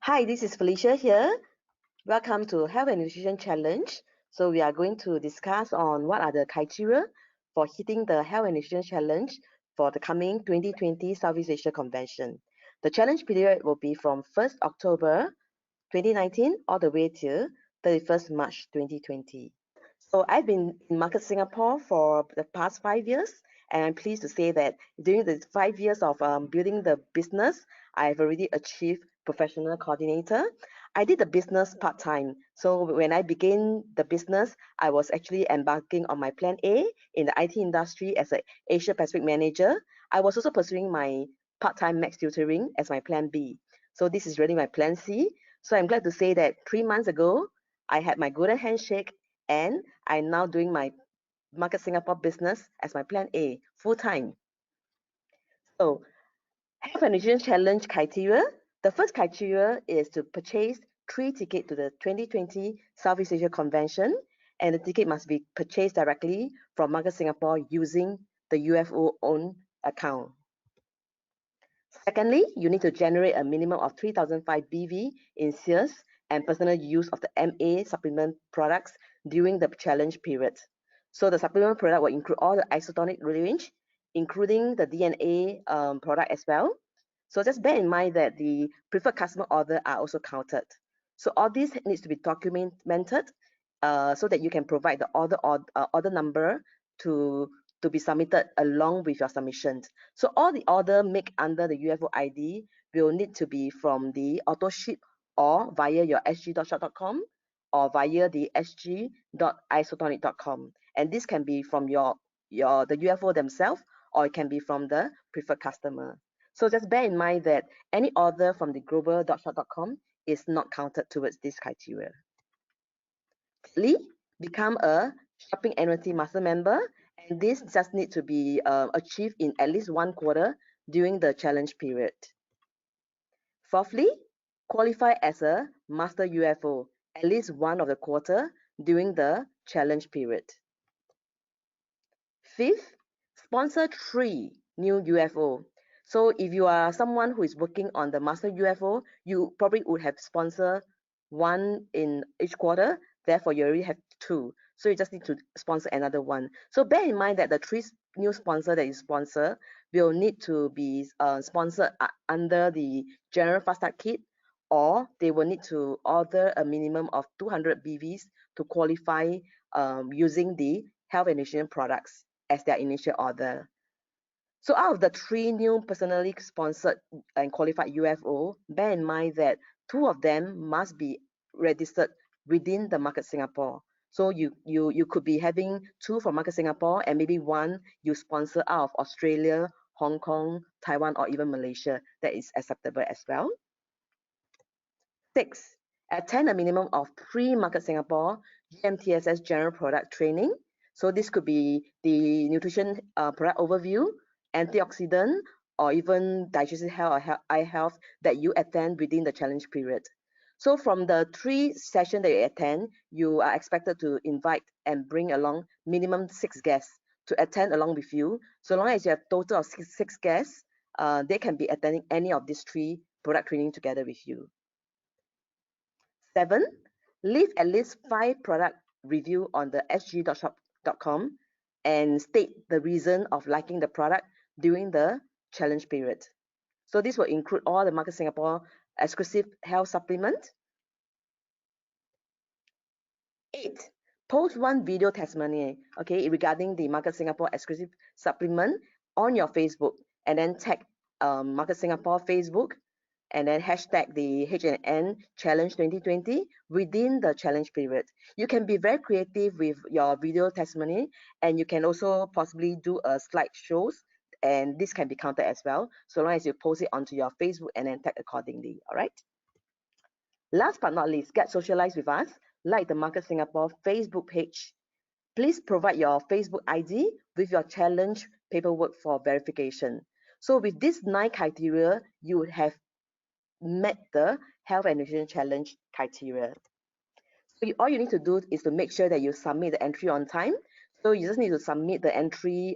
Hi, this is Felicia here. Welcome to Health and Nutrition Challenge. So we are going to discuss on what are the criteria for hitting the Health and Nutrition Challenge for the coming 2020 Southeast Asia Convention. The challenge period will be from 1st October 2019 all the way to 31st March 2020. So I've been in Market Singapore for the past 5 years, and I'm pleased to say that during the 5 years of building the business, I've already achieved professional coordinator. I did the business part-time. So when I began the business, I was actually embarking on my plan A in the IT industry as an Asia Pacific manager. I was also pursuing my part-time max tutoring as my plan B. So this is really my plan C. So I'm glad to say that 3 months ago, I had my golden handshake and I'm now doing my Market Singapore business as my plan A full-time. So Health and Nutrition Challenge criteria. The first criteria is to purchase 3 tickets to the 2020 Southeast Asia Convention, and the ticket must be purchased directly from Market Singapore using the UFO own account. Secondly, you need to generate a minimum of 3,005 BV in sales and personal use of the MA supplement products during the challenge period. So the supplement product will include all the isotonic range, including the DNA product as well. So just bear in mind that the preferred customer order are also counted. So all this needs to be documented so that you can provide the order number to be submitted along with your submission. So all the order made under the UFO ID will need to be from the auto ship or via your sg.shop.com or via the sg.isotonic.com. And this can be from the UFO themselves, or it can be from the preferred customer. So just bear in mind that any order from the global.shop.com is not counted towards this criteria. Thirdly, become a shopping annuity master member, and this just need to be achieved in at least 1 quarter during the challenge period. Fourthly, qualify as a master UFO at least 1 of the quarter during the challenge period. Fifth, sponsor 3 new UFO. So if you are someone who is working on the master UFO, you probably would have sponsored 1 in each quarter. Therefore, you already have 2. So you just need to sponsor another 1. So bear in mind that the 3 new sponsor that you sponsor will need to be sponsored under the General Fast Start Kit, or they will need to order a minimum of 200 BVs to qualify using the health and nutrition products as their initial order. So out of the 3 new personally sponsored and qualified UFO, bear in mind that 2 of them must be registered within the Market Singapore. So you could be having 2 from Market Singapore and maybe 1 you sponsor out of Australia, Hong Kong, Taiwan, or even Malaysia. That is acceptable as well. 6, attend a minimum of 3 Market Singapore GMTSS general product training. So this could be the nutrition product overview, antioxidant, or even digestive health or eye health that you attend within the challenge period. So from the 3 sessions that you attend, you are expected to invite and bring along minimum 6 guests to attend along with you. So long as you have total of 6 guests, they can be attending any of these 3 product training together with you. 7, leave at least 5 product review on the sg.shop.com and state the reason of liking the product during the challenge period. So this will include all the Market Singapore exclusive health supplement. 8, post 1 video testimonial, okay, regarding the Market Singapore exclusive supplement on your Facebook, and then tag Market Singapore Facebook, and then hashtag the H&N Challenge 2020 within the challenge period. You can be very creative with your video testimony, and you can also possibly do a slideshows, and this can be counted as well, so long as you post it onto your Facebook and then tag accordingly, all right? Last but not least, get socialized with us, like the Market Singapore Facebook page. Please provide your Facebook ID with your challenge paperwork for verification. So with these 9 criteria, you would have met the health and nutrition challenge criteria. So all you need to do is to make sure that you submit the entry on time. So you just need to submit the entry.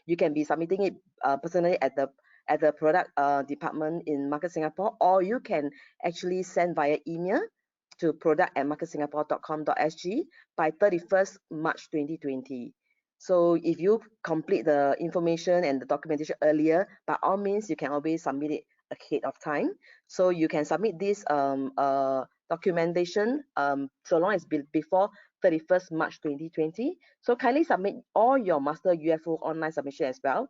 You can be submitting it personally at at the product department in Market Singapore, or you can actually send via email to product@marketsingapore.com.sg by 31st March 2020. So if you complete the information and the documentation earlier, by all means, you can always submit it ahead of time. So you can submit this documentation so long as before 31st March 2020. So kindly submit all your Master UFO online submission as well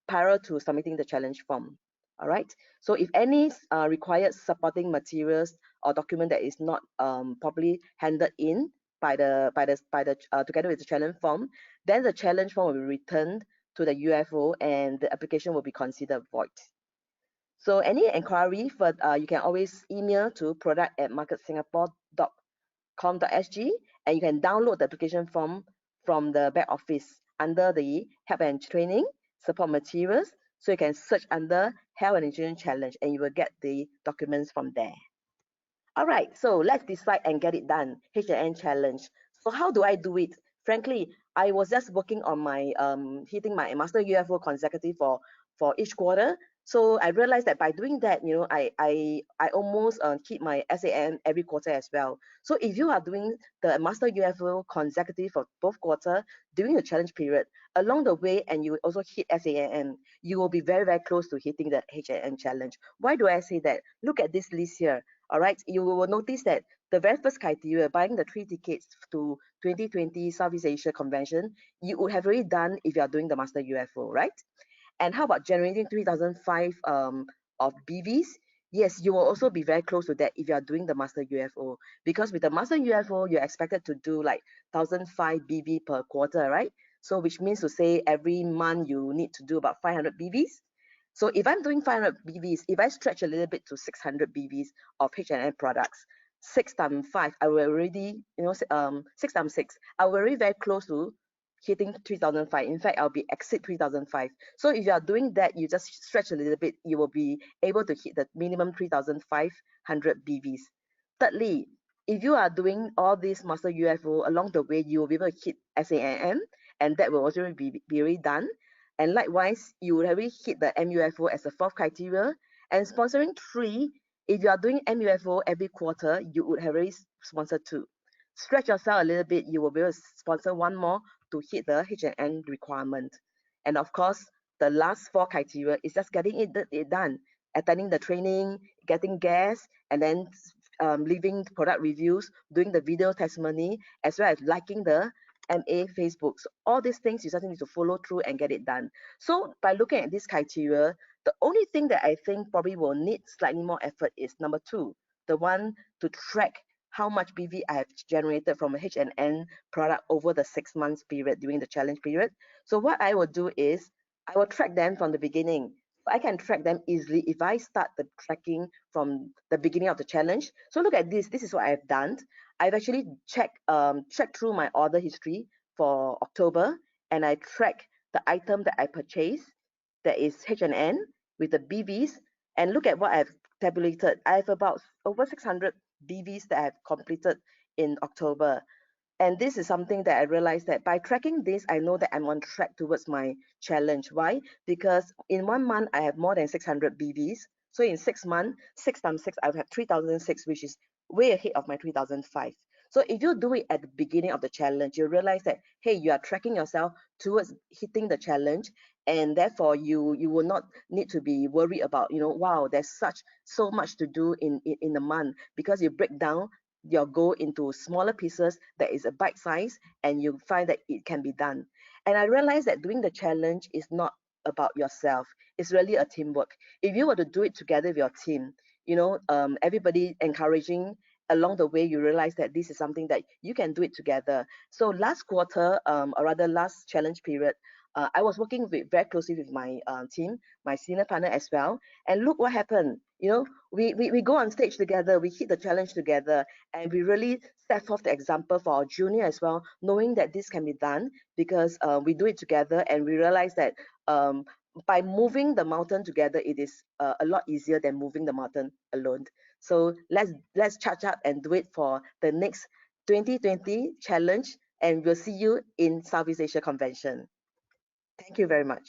prior to submitting the challenge form. All right. So if any required supporting materials or document that is not properly handed in by the together with the challenge form, then the challenge form will be returned to the UFO and the application will be considered void. So any inquiry for you can always email to product@marketsingapore.com.sg, and you can download the application form from the back office under the help and training support materials. So you can search under health and insurance challenge and you will get the documents from there. All right, so let's decide and get it done. H&N challenge. So how do I do it? Frankly, I was just working on my hitting my Master UFO consecutive for each quarter. So I realized that by doing that, you know, I almost keep my SAM every quarter as well. So if you are doing the Master UFO consecutive for both quarter during the challenge period, along the way, and you also hit SAM, you will be very, very close to hitting the H&N challenge. Why do I say that? Look at this list here. All right, you will notice that the very first criteria, buying the 3 tickets to 2020 Southeast Asia Convention, you would have already done if you are doing the Master UFO, right? And how about generating 3,005 of BVs? Yes, you will also be very close to that if you are doing the Master UFO, because with the Master UFO, you're expected to do like 1,005 BV per quarter, right? So which means to say every month you need to do about 500 BVs. So if I'm doing 500 BVs, if I stretch a little bit to 600 BVs of H&M products, 6 times 5, I will already, 6 times 6, I will already very close to hitting 3,005. In fact, I'll be exceed 3,005. So if you are doing that, you just stretch a little bit, you will be able to hit the minimum 3,500 BVs. Thirdly, if you are doing all these Master UFO along the way, you will be able to hit SAM, and that will also be already done. And likewise, you will already hit the MUFO as the fourth criteria. And sponsoring 3, if you are doing MUFO every quarter, you would have already sponsored 2. Stretch yourself a little bit, you will be able to sponsor 1 more to hit the H&N requirement. And of course, the last 4 criteria is just getting it done, attending the training, getting guests, and then leaving product reviews, doing the video testimony, as well as liking the MA Facebook. So all these things you just need to follow through and get it done. So by looking at this criteria, the only thing that I think probably will need slightly more effort is number 2, the one to track how much BV I have generated from a H&N product over the 6 months period during the challenge period. So what I will do is I will track them from the beginning. I can track them easily if I start the tracking from the beginning of the challenge. So look at this. This is what I've done. I've actually checked through my order history for October, and I track the item that I purchased, that is H&N, with the BVs, and look at what I've tabulated. I have about over 600 BVs that I've completed in October. And this is something that I realized that by tracking this, I know that I'm on track towards my challenge. Why? Because in 1 month, I have more than 600 BVs. So in 6 months, 6 times 6, I've had 3,006, which is way ahead of my 3,005. So if you do it at the beginning of the challenge, you realize that, hey, you are tracking yourself towards hitting the challenge, and therefore you will not need to be worried about, wow, there's so much to do in a month, because you break down your goal into smaller pieces that is a bite size, and you find that it can be done. And I realized that doing the challenge is not about yourself. It's really a teamwork. If you were to do it together with your team, everybody encouraging along the way, you realize that this is something that you can do it together. So last quarter, or rather last challenge period, I was working very closely with my team, my senior partner as well. And look what happened. We go on stage together, we hit the challenge together, and we really set forth the example for our junior as well, knowing that this can be done because we do it together, and we realize that by moving the mountain together, it is a lot easier than moving the mountain alone. So let's charge up and do it for the next 2020 challenge, and we'll see you in Southeast Asia Convention. Thank you very much.